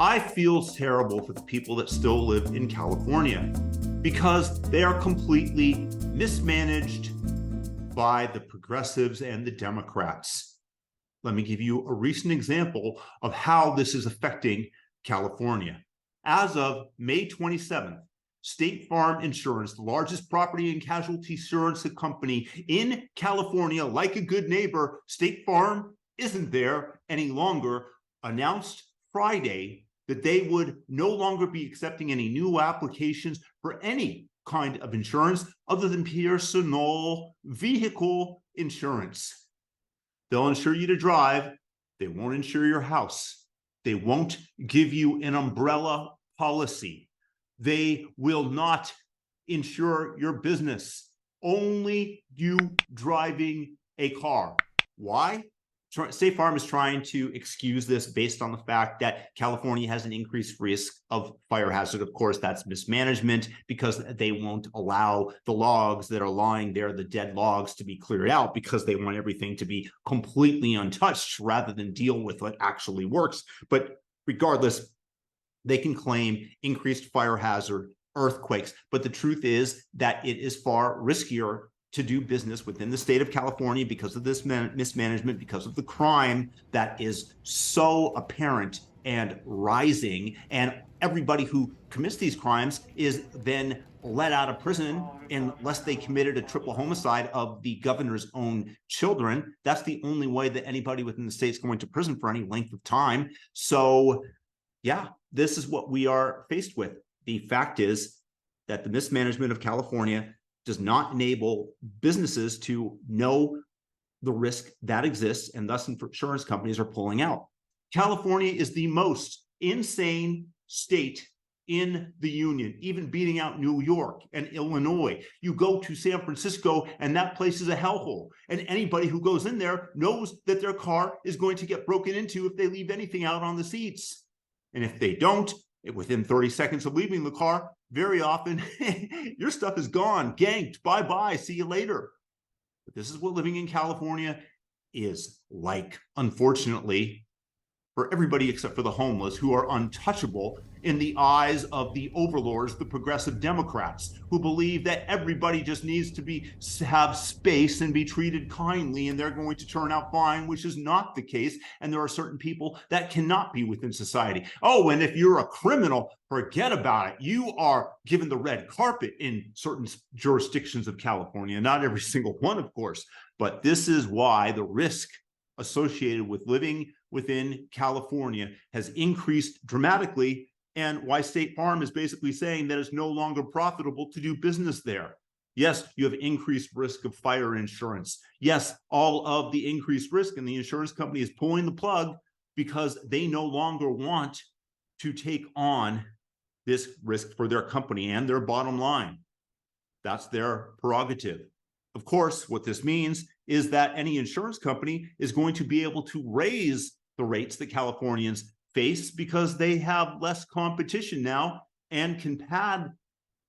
I feel terrible for the people that still live in California because they are completely mismanaged by the progressives and the Democrats. Let me give you a recent example of how this is affecting California. As of May 27th, State Farm Insurance, the largest property and casualty insurance company in California, like a good neighbor, State Farm isn't there any longer, announced Friday that they would no longer be accepting any new applications for any kind of insurance other than personal vehicle insurance. They'll insure you to drive. They won't insure your house. They won't give you an umbrella policy. They will not insure your business. Only you driving a car. Why? State Farm is trying to excuse this based on the fact that California has an increased risk of fire hazard. Of course, that's mismanagement because they won't allow the logs that are lying there, the dead logs, to be cleared out because they want everything to be completely untouched rather than deal with what actually works. But regardless, they can claim increased fire hazard, earthquakes. But the truth is that it is far riskier to do business within the state of California because of this mismanagement, because of the crime that is so apparent and rising. And everybody who commits these crimes is then let out of prison unless they committed a triple homicide of the governor's own children. That's the only way that anybody within the state is going to prison for any length of time. So yeah, this is what we are faced with. The fact is that the mismanagement of California does not enable businesses to know the risk that exists, and thus insurance companies are pulling out. California is the most insane state in the union, even beating out New York and Illinois. You go to San Francisco and that place is a hellhole. And anybody who goes in there knows that their car is going to get broken into if they leave anything out on the seats. And if they don't, within 30 seconds of leaving the car, very often your stuff is gone, ganked, bye-bye, see you later. But this is what living in California is like, unfortunately, for everybody except for the homeless, who are untouchable in the eyes of the overlords, the progressive Democrats, who believe that everybody just needs to have space and be treated kindly, and they're going to turn out fine, which is not the case. And there are certain people that cannot be within society. Oh, and if you're a criminal, forget about it. You are given the red carpet in certain jurisdictions of California, not every single one, of course. But this is why the risk associated with living within California has increased dramatically, and why State Farm is basically saying that it's no longer profitable to do business there. Yes, you have increased risk of fire insurance. Yes, all of the increased risk, and the insurance company is pulling the plug because they no longer want to take on this risk for their company and their bottom line. That's their prerogative. Of course, what this means is that any insurance company is going to be able to raise the rates that Californians face because they have less competition now and can pad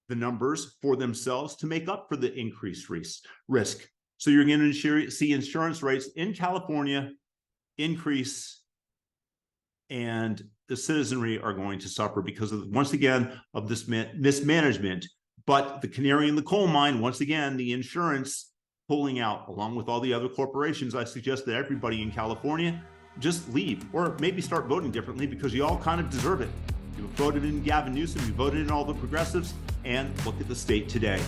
the numbers for themselves to make up for the increased risk. So you're going to see insurance rates in California increase, and the citizenry are going to suffer because of, once again, of this mismanagement. But the canary in the coal mine, once again, the insurance pulling out, along with all the other corporations. I suggest that everybody in California just leave, or maybe start voting differently, because you all kind of deserve it. You voted in Gavin Newsom, you voted in all the progressives, and look at the state today.